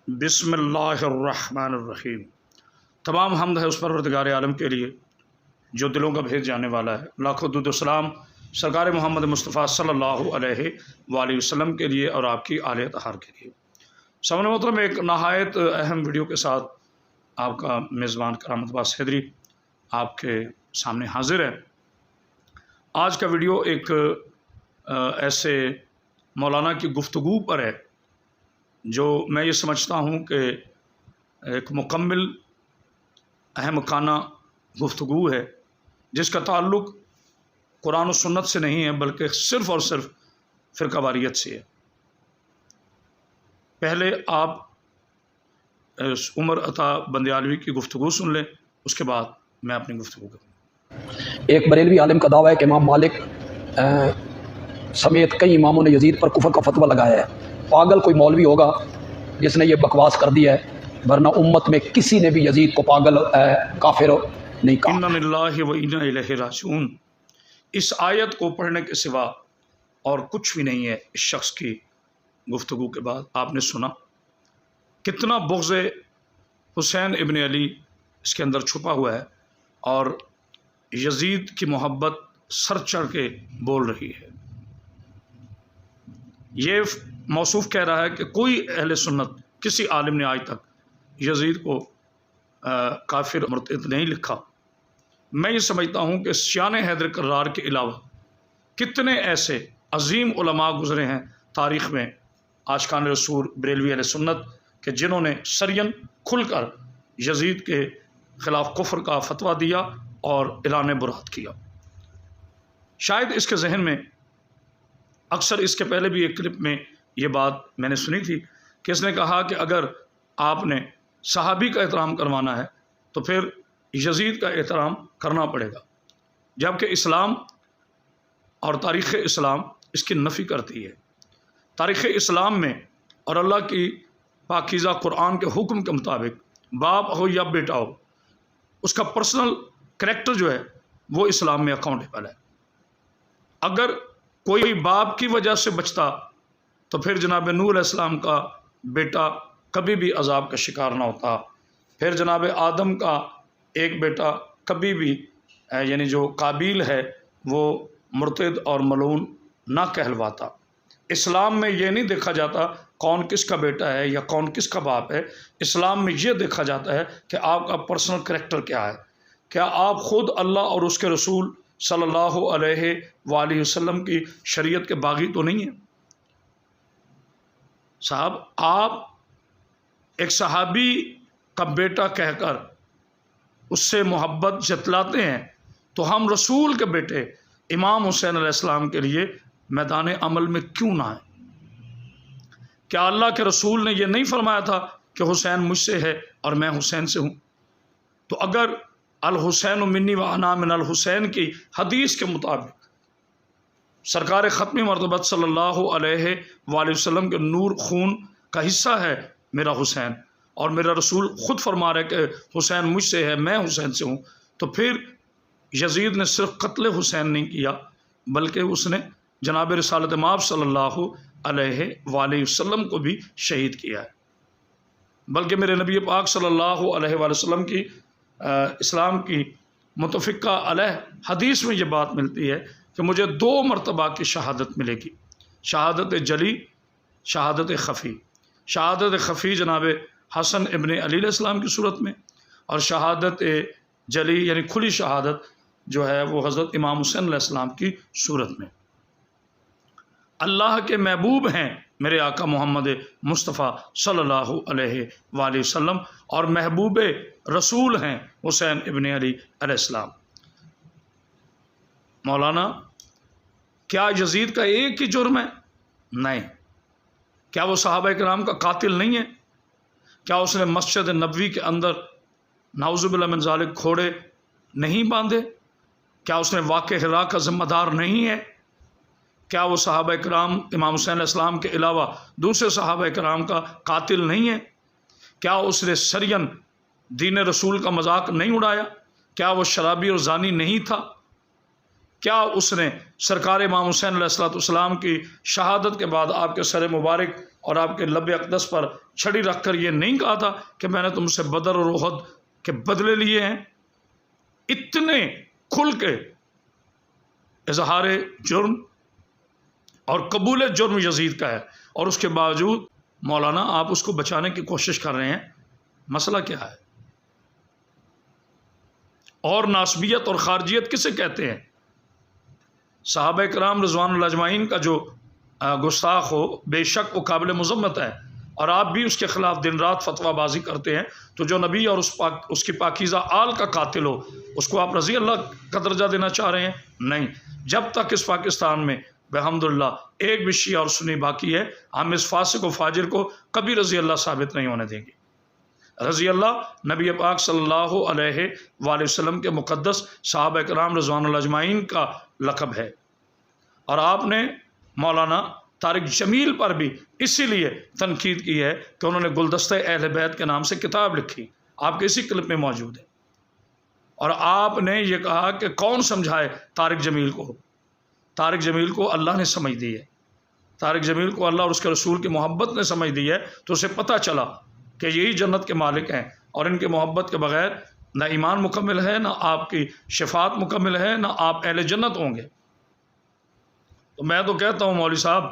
بسم اللہ الرحمن الرحیم۔ تمام حمد ہے اس پروردگار عالم کے لیے جو دلوں کا بھید جاننے والا ہے۔ لاکھوں درود و سلام سرکار محمد مصطفیٰ صلی اللہ علیہ وآلہ وسلم کے لیے اور آپ کی آل اطہار کے لیے۔ سامعین محترم، ایک نہایت اہم ویڈیو کے ساتھ آپ کا میزبان کرامت عباس حیدری آپ کے سامنے حاضر ہے۔ آج کا ویڈیو ایک ایسے مولانا کی گفتگو پر ہے جو میں یہ سمجھتا ہوں کہ ایک مکمل اہم خانہ گفتگو ہے، جس کا تعلق قرآن و سنت سے نہیں ہے بلکہ صرف اور صرف فرقہ واریت سے ہے۔ پہلے آپ عمر عطا بندیالوی کی گفتگو سن لیں، اس کے بعد میں اپنی گفتگو کروں۔ ایک بریلوی عالم کا دعویٰ ہے کہ امام مالک سمیت کئی اماموں نے یزید پر کفر کا فتویٰ لگایا ہے۔ پاگل کوئی مولوی ہوگا جس نے یہ بکواس کر دی ہے، ورنہ امت میں کسی نے بھی یزید کو پاگل کافر نہیں کہا۔ انا للہ و انا الیہ راجعون، اس آیت کو پڑھنے کے سوا اور کچھ بھی نہیں ہے۔ اس شخص کی گفتگو کے بعد آپ نے سنا کتنا بغض حسین ابن علی اس کے اندر چھپا ہوا ہے، اور یزید کی محبت سر چڑھ کے بول رہی ہے۔ یہ موصوف کہہ رہا ہے کہ کوئی اہل سنت، کسی عالم نے آج تک یزید کو کافر مرتد نہیں لکھا۔ میں یہ سمجھتا ہوں کہ شیان حیدر کرار کے علاوہ کتنے ایسے عظیم علماء گزرے ہیں تاریخ میں، عاشقان رسول بریلوی اہل سنت، کہ جنہوں نے سرین کھل کر یزید کے خلاف کفر کا فتویٰ دیا اور اعلان برات کیا۔ شاید اس کے ذہن میں اکثر اس کے پہلے بھی ایک کلپ میں یہ بات میں نے سنی تھی کہ اس نے کہا کہ اگر آپ نے صحابی کا احترام کروانا ہے تو پھر یزید کا احترام کرنا پڑے گا، جبکہ اسلام اور تاریخ اسلام اس کی نفی کرتی ہے۔ تاریخ اسلام میں اور اللہ کی پاکیزہ قرآن کے حکم کے مطابق باپ ہو یا بیٹا ہو، اس کا پرسنل کریکٹر جو ہے وہ اسلام میں اکاؤنٹیبل ہے۔ اگر کوئی باپ کی وجہ سے بچتا تو پھر جناب نوح علیہ السلام کا بیٹا کبھی بھی عذاب کا شکار نہ ہوتا، پھر جناب آدم کا ایک بیٹا کبھی بھی یعنی جو قابیل ہے وہ مرتد اور ملعون نہ کہلواتا۔ اسلام میں یہ نہیں دیکھا جاتا کون کس کا بیٹا ہے یا کون کس کا باپ ہے۔ اسلام میں یہ دیکھا جاتا ہے کہ آپ کا پرسنل کریکٹر کیا ہے، کیا آپ خود اللہ اور اس کے رسول صلی اللہ علیہ وآلہ وسلم کی شریعت کے باغی تو نہیں ہیں؟ صاحب، آپ ایک صحابی کا بیٹا کہہ کر اس سے محبت جتلاتے ہیں، تو ہم رسول کے بیٹے امام حسین علیہ السلام کے لیے میدان عمل میں کیوں نہ آئیں؟ کیا اللہ کے رسول نے یہ نہیں فرمایا تھا کہ حسین مجھ سے ہے اور میں حسین سے ہوں؟ تو اگر الحسین منی و انا من الحسین کی حدیث کے مطابق سرکار ختمی مرتبت صلی اللہ علیہ وآلہ وسلم کے نور خون کا حصہ ہے میرا حسین، اور میرا رسول خود فرما رہے کہ حسین مجھ سے ہے، میں حسین سے ہوں، تو پھر یزید نے صرف قتل حسین نہیں کیا بلکہ اس نے جناب رسالت مآب صلی اللہ علیہ وآلہ وسلم کو بھی شہید کیا ہے۔ بلکہ میرے نبی پاک صلی اللہ علیہ وآلہ وسلم کی اسلام کی متفقہ علیہ حدیث میں یہ بات ملتی ہے کہ مجھے 2 مرتبہ کی شہادت ملے گی، شہادت جلی، شہادت خفی۔ شہادت خفی جناب حسن ابن علی علیہ السلام کی صورت میں، اور شہادت جلی یعنی کھلی شہادت جو ہے وہ حضرت امام حسین علیہ السلام کی صورت میں۔ اللہ کے محبوب ہیں میرے آقا محمد مصطفیٰ صلی اللہ علیہ وآلہ وسلم، اور محبوب رسول ہیں حسین ابن علی علیہ السلام۔ مولانا، کیا یزید کا ایک ہی جرم ہے؟ نہیں۔ کیا وہ صحابہ کرام کا قاتل نہیں ہے؟ کیا اس نے مسجد نبوی کے اندر نعوذ باللہ من ذالک گھوڑے نہیں باندھے؟ کیا اس نے واقع حرا کا ذمہ دار نہیں ہے؟ کیا وہ صحابہ کرام امام حسین علیہ السلام کے علاوہ دوسرے صحابہ کرام کا قاتل نہیں ہے؟ کیا اس نے سرین دین رسول کا مذاق نہیں اڑایا؟ کیا وہ شرابی اور زانی نہیں تھا؟ کیا اس نے سرکار امام حسین علیہ السلام کی شہادت کے بعد آپ کے سر مبارک اور آپ کے لب اقدس پر چھڑی رکھ کر یہ نہیں کہا تھا کہ میں نے تم سے بدر اور احد کے بدلے لیے ہیں؟ اتنے کھل کے اظہار جرم اور قبول جرم یزید کا ہے، اور اس کے باوجود مولانا آپ اس کو بچانے کی کوشش کر رہے ہیں۔ مسئلہ کیا ہے؟ اور ناسبیت اور خارجیت کسے کہتے ہیں؟ صحابہ کرام رضوان اللہ اجمعین کا جو گستاخ ہو، بے شک وہ قابل مذمت ہے، اور آپ بھی اس کے خلاف دن رات فتویٰ بازی کرتے ہیں۔ تو جو نبی اور اس کی پاکیزہ آل کا قاتل ہو، اس کو آپ رضی اللہ کا درجہ دینا چاہ رہے ہیں؟ نہیں، جب تک اس پاکستان میں بحمداللہ ایک بھی شیعہ اور سنی باقی ہے، ہم اس فاسق و فاجر کو کبھی رضی اللہ ثابت نہیں ہونے دیں گے۔ رضی اللہ نبی پاک صلی اللہ علیہ وآلہ وسلم کے مقدس صحابہ کرام رضوان اللہ اجمعین کا لقب ہے، اور آپ نے مولانا طارق جمیل پر بھی اسی لیے تنقید کی ہے کہ انہوں نے گلدستہ اہل بیت کے نام سے کتاب لکھی، آپ کے اسی کلپ میں موجود ہے، اور آپ نے یہ کہا کہ کون سمجھائے طارق جمیل کو؟ طارق جمیل کو اللہ نے سمجھ دی ہے، طارق جمیل کو اللہ اور اس کے رسول کی محبت نے سمجھ دی ہے، تو اسے پتہ چلا کہ یہی جنت کے مالک ہیں، اور ان کے محبت کے بغیر نہ ایمان مکمل ہے، نہ آپ کی شفاعت مکمل ہے، نہ آپ اہل جنت ہوں گے۔ تو میں تو کہتا ہوں مولوی صاحب،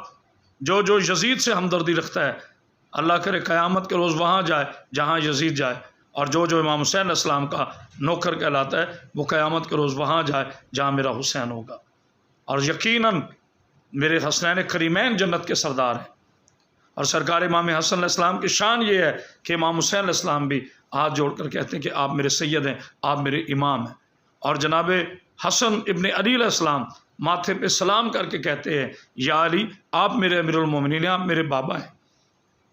جو یزید سے ہمدردی رکھتا ہے، اللہ کرے قیامت کے روز وہاں جائے جہاں یزید جائے، اور جو امام حسین علیہ السلام کا نوکر کہلاتا ہے، وہ قیامت کے روز وہاں جائے جہاں میرا حسین ہوگا، اور یقیناً میرے حسنین کریمین جنت کے سردار ہیں۔ اور سرکار امام حسن علیہ السلام کی شان یہ ہے کہ امام حسین علیہ السلام بھی ہاتھ جوڑ کر کہتے ہیں کہ آپ میرے سید ہیں، آپ میرے امام ہیں، اور جناب حسن ابن علی علیہ السلام ماتھے پہ سلام کر کے کہتے ہیں، یا علی آپ میرے امیر المومنین ہیں، آپ میرے بابا ہیں۔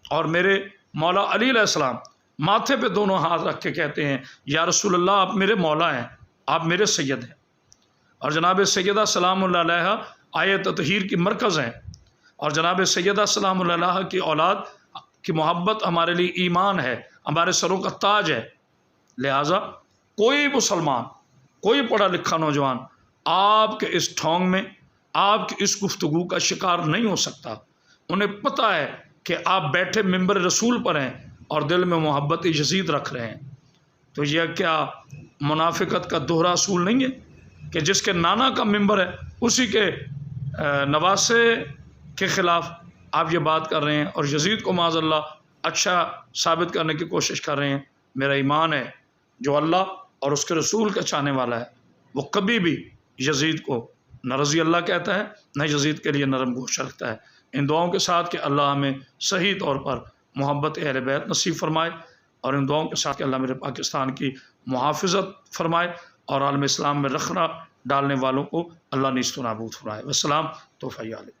اور میرے مولا علی علیہ السلام ماتھے پہ دونوں ہاتھ رکھ کے کہتے ہیں، یا رسول اللہ آپ میرے مولا ہیں، آپ میرے سید ہیں۔ اور جناب سیدہ سلام اللہ علیہ آیہ تطہیر کی مرکز ہیں، اور جناب سیدہ سلام اللہ علیہ کی اولاد کی محبت ہمارے لیے ایمان ہے، ہمارے سروں کا تاج ہے۔ لہٰذا کوئی مسلمان، کوئی پڑھا لکھا نوجوان آپ کے اس ٹھونگ میں، آپ کی اس گفتگو کا شکار نہیں ہو سکتا۔ انہیں پتہ ہے کہ آپ بیٹھے ممبر رسول پر ہیں اور دل میں محبت یزید رکھ رہے ہیں۔ تو یہ کیا منافقت کا دوہرا اصول نہیں ہے کہ جس کے نانا کا ممبر ہے اسی کے نواسے کے خلاف آپ یہ بات کر رہے ہیں، اور یزید کو معاذ اللہ اچھا ثابت کرنے کی کوشش کر رہے ہیں؟ میرا ایمان ہے جو اللہ اور اس کے رسول کا چاہنے والا ہے، وہ کبھی بھی یزید کو نہ رضی اللہ کہتا ہے، نہ یزید کے لیے نرم گوش رکھتا ہے۔ ان دعاؤں کے ساتھ کہ اللہ ہمیں صحیح طور پر محبت اہل بیت نصیب فرمائے، اور ان دعاؤں کے ساتھ کہ اللہ میرے پاکستان کی محافظت فرمائے، اور عالم اسلام میں رخنہ ڈالنے والوں کو اللہ نیست و نابود فرمائے۔ والسلام توفیق علیہ۔